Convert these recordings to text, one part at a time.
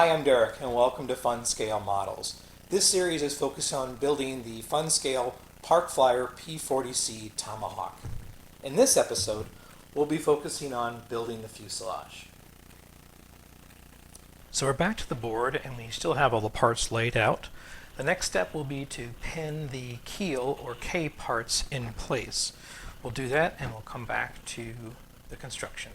Hi, I'm Derek, and welcome to Fun Scale Models. This series is focused on building the Fun Scale Park Flyer P-40C Tomahawk. In this episode, we'll be focusing on building the fuselage. So we're back to the board, and we still have all the parts laid out. The next step will be to pin the keel or K parts in place. We'll do that, and we'll come back to the construction.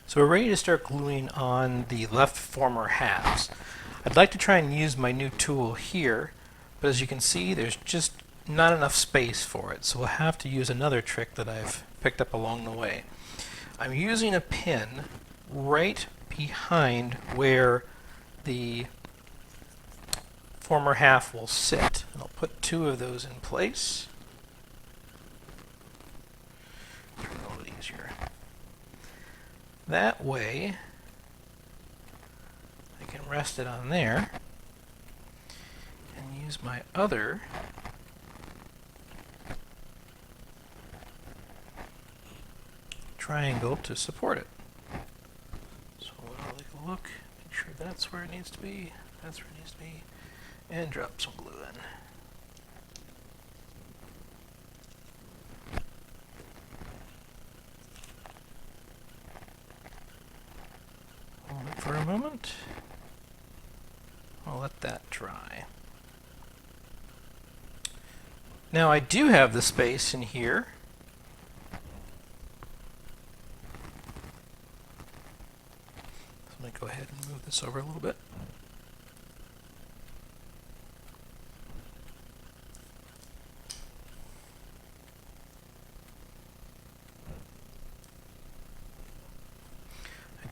So we're ready to start gluing on the left former halves. I'd like to try and use my new tool here, but as you can see, there's just not enough space for it, so we'll have to use another trick that I've picked up along the way. I'm using a pin right behind where the former half will sit, and I'll put two of those in place. Turn it a little easier. That way, I can rest it on there and use my other triangle to support it. So I'll take a look, make sure that's where it needs to be, that's where it needs to be, and drop some glue in. Hold it for a moment. I'll let that dry. Now I do have the space in here. So let me go ahead and move this over a little bit.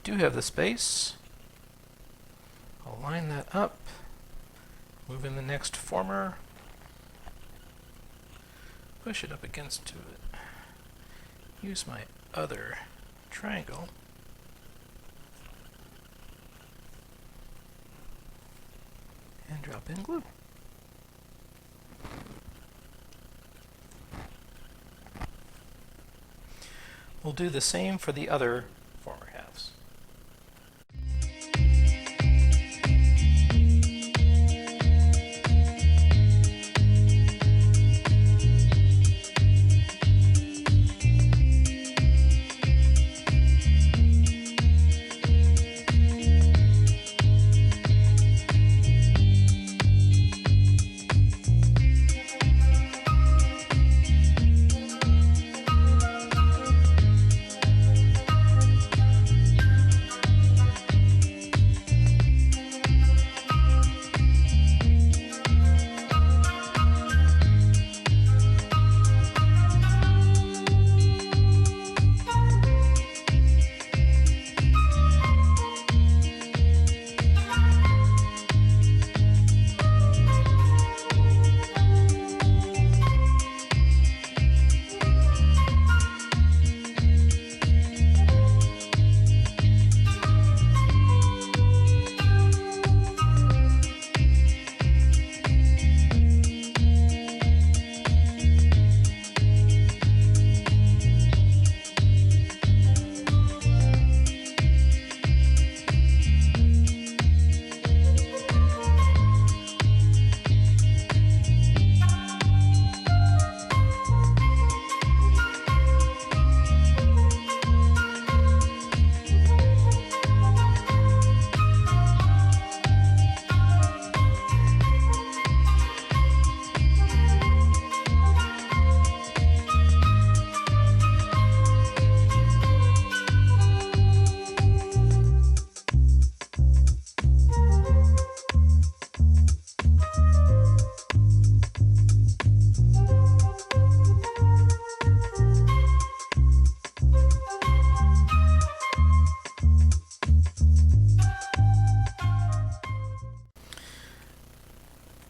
Do have the space. I'll line that up, move in the next former, push it up against to it, use my other triangle, and drop in glue. We'll do the same for the other former halves.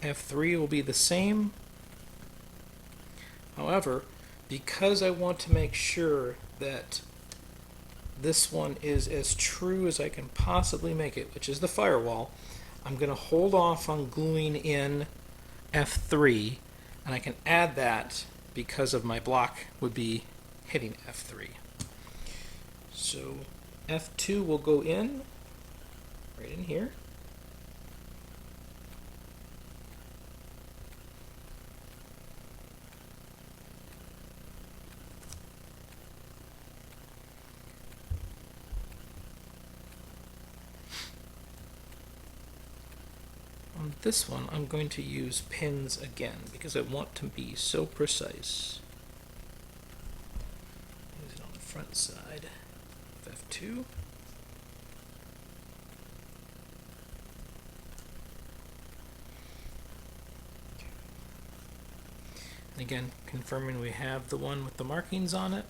F3 will be the same. However, because I want to make sure that this one is as true as I can possibly make it, which is the firewall, I'm going to hold off on gluing in F3, and I can add that because of my block would be hitting F3. So F2 will go in, right in here. On this one, I'm going to use pins again because I want to be so precise. Use it on the front side of F2. And again, confirming we have the one with the markings on it.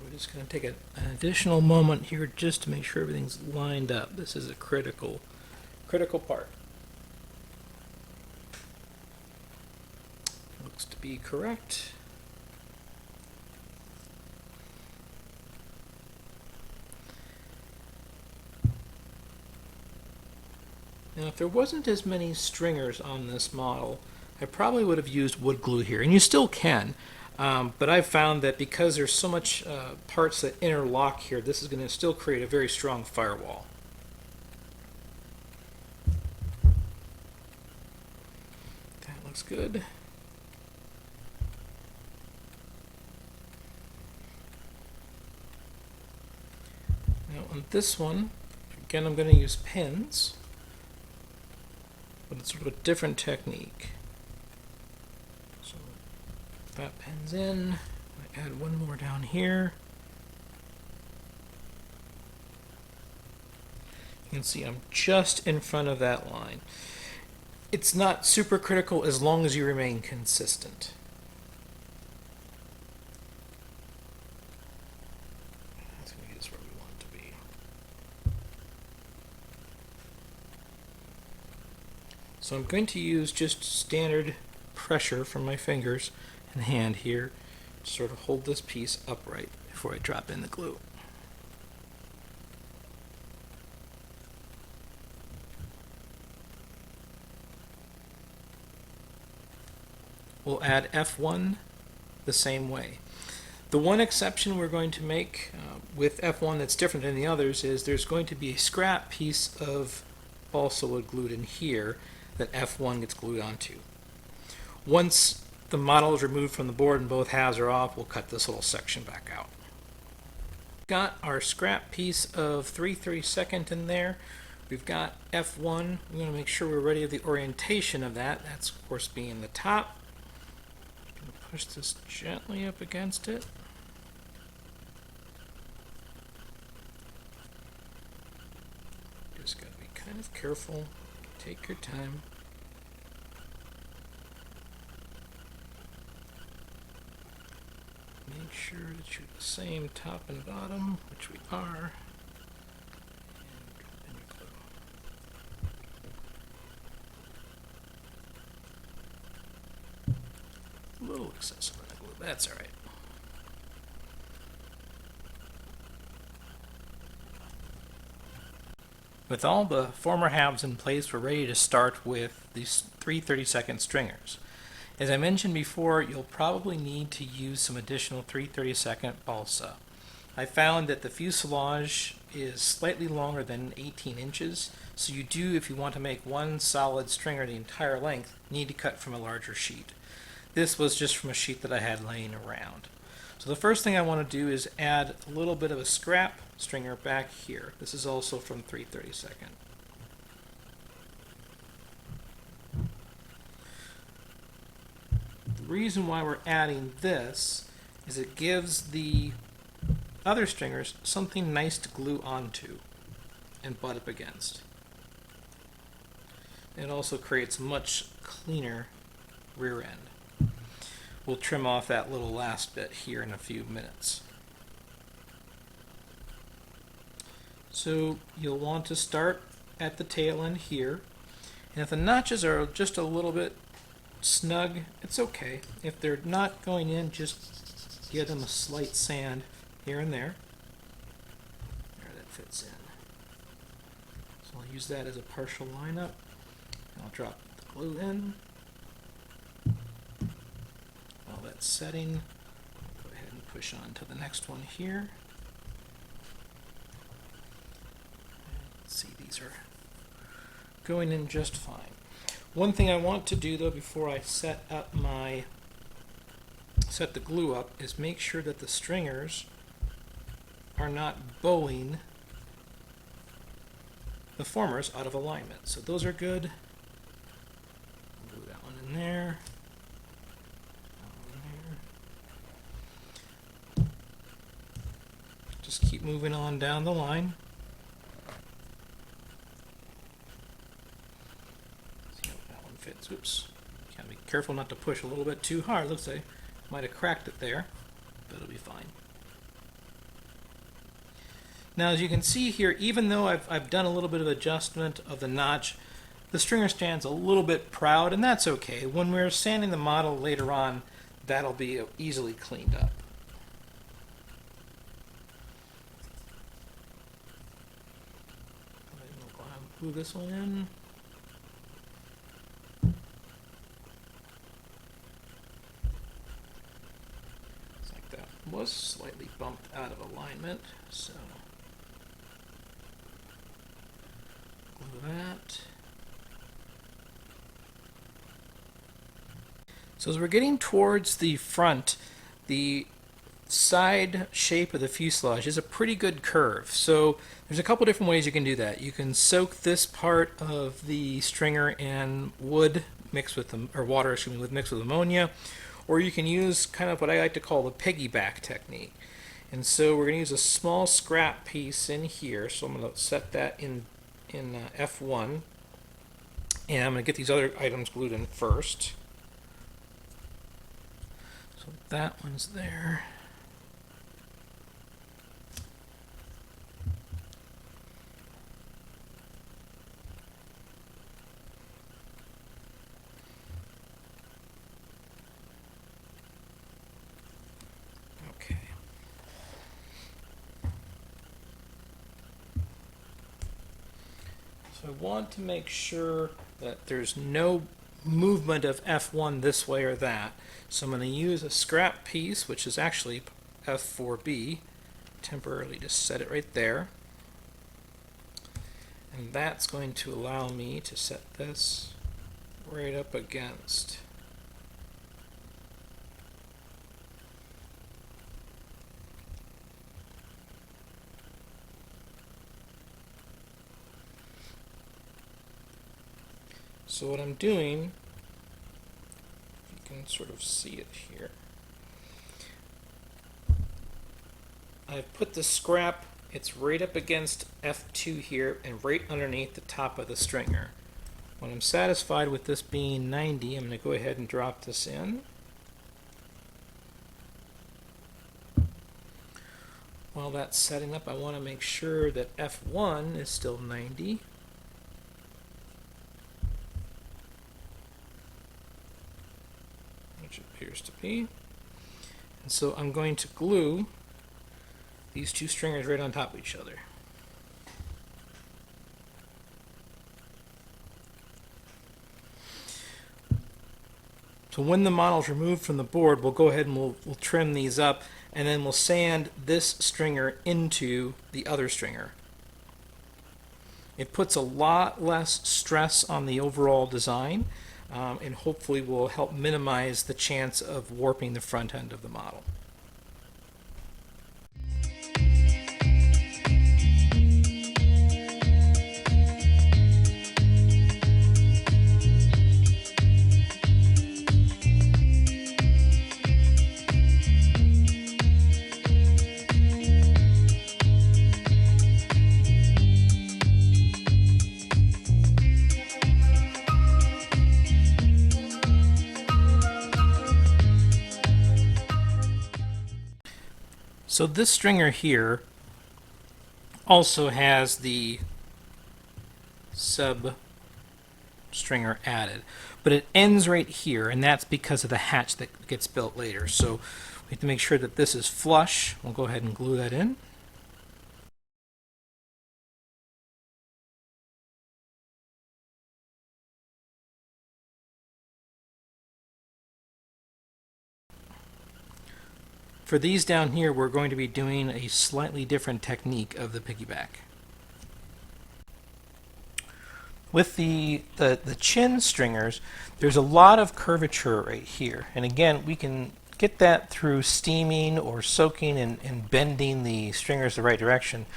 We're just going to take an additional moment here just to make sure everything's lined up. This is a critical part. Looks to be correct. Now, if there wasn't as many stringers on this model, I probably would have used wood glue here, and you still can. But I've found that because there's so much parts that interlock here, this is going to still create a very strong firewall. That looks good. Now on this one, again I'm going to use pins, but it's sort of a different technique. That pins in. I add one more down here. You can see I'm just in front of that line. It's not super critical as long as you remain consistent. That's going to get us where we want it to be. So I'm going to use just standard pressure from my fingers and hand here to sort of hold this piece upright before I drop in the glue. We'll add F1 the same way. The one exception we're going to make with F1 that's different than the others is there's going to be a scrap piece of balsa wood glued in here that F1 gets glued onto. Once the model is removed from the board and both halves are off, we'll cut this little section back out. Got our scrap piece of 3/32 in there. We've got F1. We're going to make sure we're ready with the orientation of that. That's of course being the top. I'm going to push this gently up against it. Just got to be kind of careful. Take your time. Make sure that you're the same top and bottom, which we are. And drop in your glue. A little excessive on the glue, that's alright. With all the former halves in place, we're ready to start with these 3/32 stringers. As I mentioned before, you'll probably need to use some additional 3/32 balsa. I found that the fuselage is slightly longer than 18 inches, so you do, if you want to make one solid stringer the entire length, need to cut from a larger sheet. This was just from a sheet that I had laying around. So the first thing I want to do is add a little bit of a scrap stringer back here. This is also from 3/32. The reason why we're adding this is it gives the other stringers something nice to glue onto and butt up against. It also creates a much cleaner rear end. We'll trim off that little last bit here in a few minutes. So you'll want to start at the tail end here, and if the notches are just a little bit snug, it's okay. If they're not going in, just give them a slight sand here and there. There, that fits in. So I'll use that as a partial lineup. I'll drop the glue in. While that's setting, I'll go ahead and push on to the next one here. Let's see, these are going in just fine. One thing I want to do though before I set the glue up is make sure that the stringers are not bowing the formers out of alignment. So those are good. Glue that one in there. That one there. Just keep moving on down the line. See how that one fits. Oops. Gotta be careful not to push a little bit too hard. Looks like I might have cracked it there, but it'll be fine. Now, as you can see here, even though I've done a little bit of adjustment of the notch, the stringer stands a little bit proud, and that's okay. When we're sanding the model later on, that'll be easily cleaned up. I'll glue this one in. It's like that was slightly bumped out of alignment, so glue that. So as we're getting towards the front, the side shape of the fuselage is a pretty good curve. So there's a couple different ways you can do that. You can soak this part of the stringer in wood mixed with or water, mixed with ammonia, or you can use kind of what I like to call the piggyback technique. And so we're going to use a small scrap piece in here. So I'm going to set that in F1, and I'm going to get these other items glued in first. So that one's there. Okay. So I want to make sure that there's no movement of F1 this way or that. So I'm going to use a scrap piece, which is actually F4B, temporarily just set it right there. And that's going to allow me to set this right up against. So what I'm doing, you can sort of see it here. I've put the scrap, it's right up against F2 here and right underneath the top of the stringer. When I'm satisfied with this being 90, I'm going to go ahead and drop this in. While that's setting up, I want to make sure that F1 is still 90. Which appears to be. And so I'm going to glue these two stringers right on top of each other. So when the model is removed from the board, we'll go ahead and we'll trim these up, and then we'll sand this stringer into the other stringer. It puts a lot less stress on the overall design, and hopefully will help minimize the chance of warping the front end of the model. So this stringer here also has the sub stringer added, but it ends right here, and that's because of the hatch that gets built later. So we have to make sure that this is flush. We'll go ahead and glue that in. For these down here, we're going to be doing a slightly different technique of the piggyback. With the chin stringers, there's a lot of curvature right here. And again, we can get that through steaming or soaking and bending the stringers the right direction.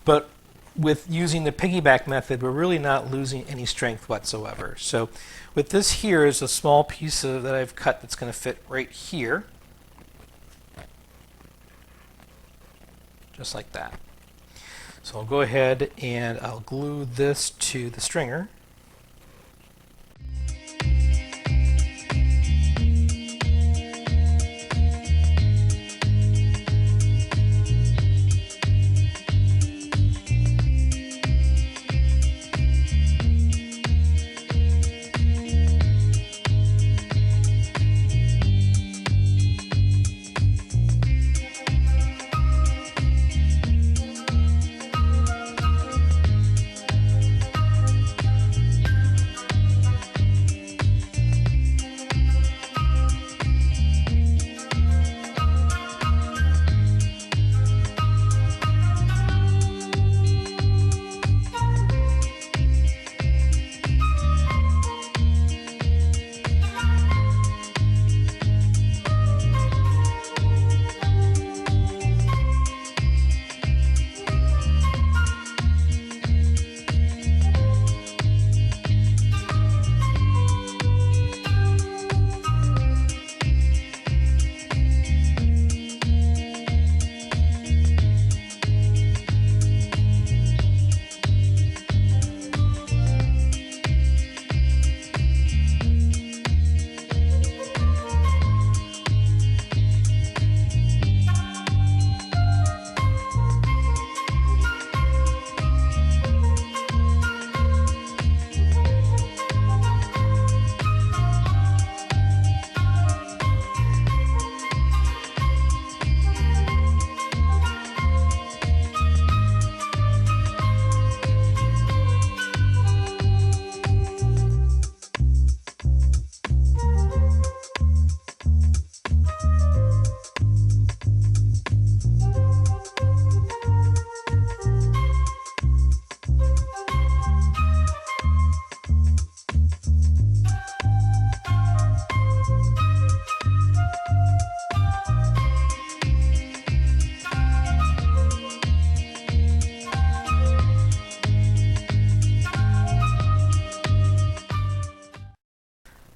But with using the piggyback method, we're really not losing any strength whatsoever. So with this here is a small piece that I've cut that's going to fit right here. Just like that. So I'll go ahead and I'll glue this to the stringer.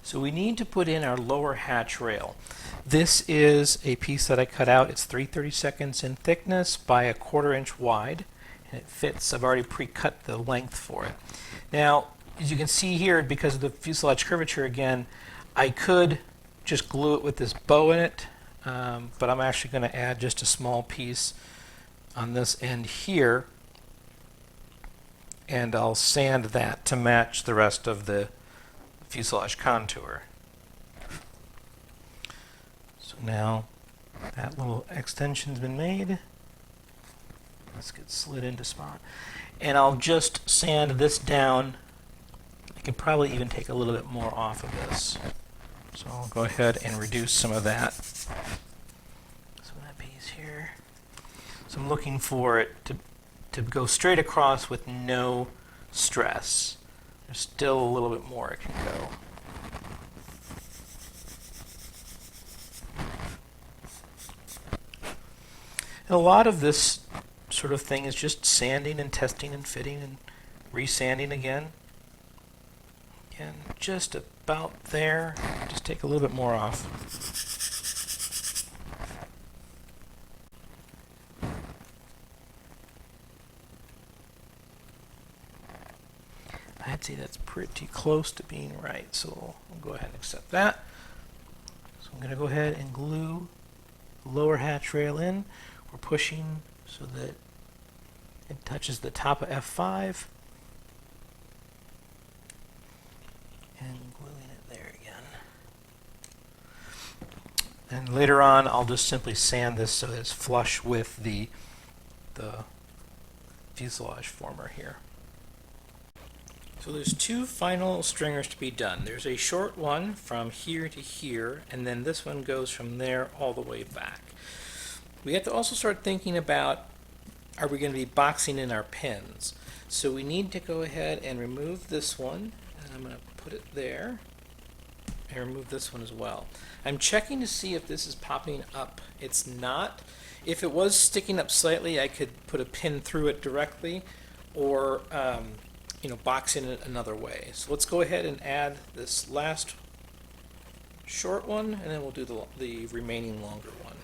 So we need to put in our lower hatch rail. This is a piece that I cut out. It's 3/32 in thickness by a 1/4 inch wide, and it fits. I've already pre-cut the length for it. Now, as you can see here, because of the fuselage curvature again, I could just glue it with this bow in it, but I'm actually going to add just a small piece on this end here, and I'll sand that to match the rest of the fuselage contour. So now that little extension's been made. Let's get slid into spot. And I'll just sand this down. I can probably even take a little bit more off of this. So I'll go ahead and reduce some of that. Some of that piece here. So I'm looking for it to go straight across with no stress. There's still a little bit more it can go. And a lot of this sort of thing is just sanding and testing and fitting and resanding again. And just about there. Just take a little bit more off. I'd say that's pretty close to being right, so we'll go ahead and accept that. So I'm going to go ahead and glue the lower hatch rail in. We're pushing so that it touches the top of F5 and gluing it there again. And later on, I'll just simply sand this so that it's flush with the fuselage former here. So there's two final stringers to be done. There's a short one from here to here, and then this one goes from there all the way back. We have to also start thinking about, are we going to be boxing in our pins? So we need to go ahead and remove this one, and I'm going to put it there, and remove this one as well. I'm checking to see if this is popping up. It's not. If it was sticking up slightly, I could put a pin through it directly, or box in it another way. So let's go ahead and add this last short one, and then we'll do the remaining longer one.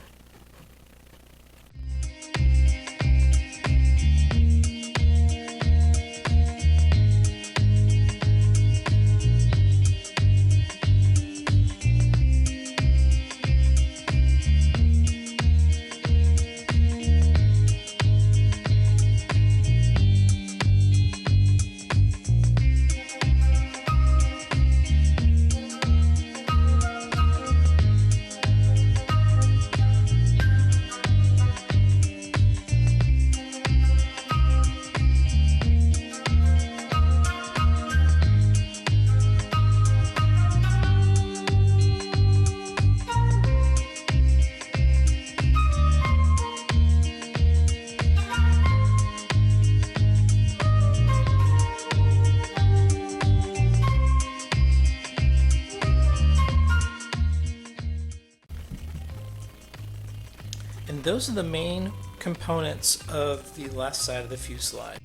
And those are the main components of the left side of the fuselage.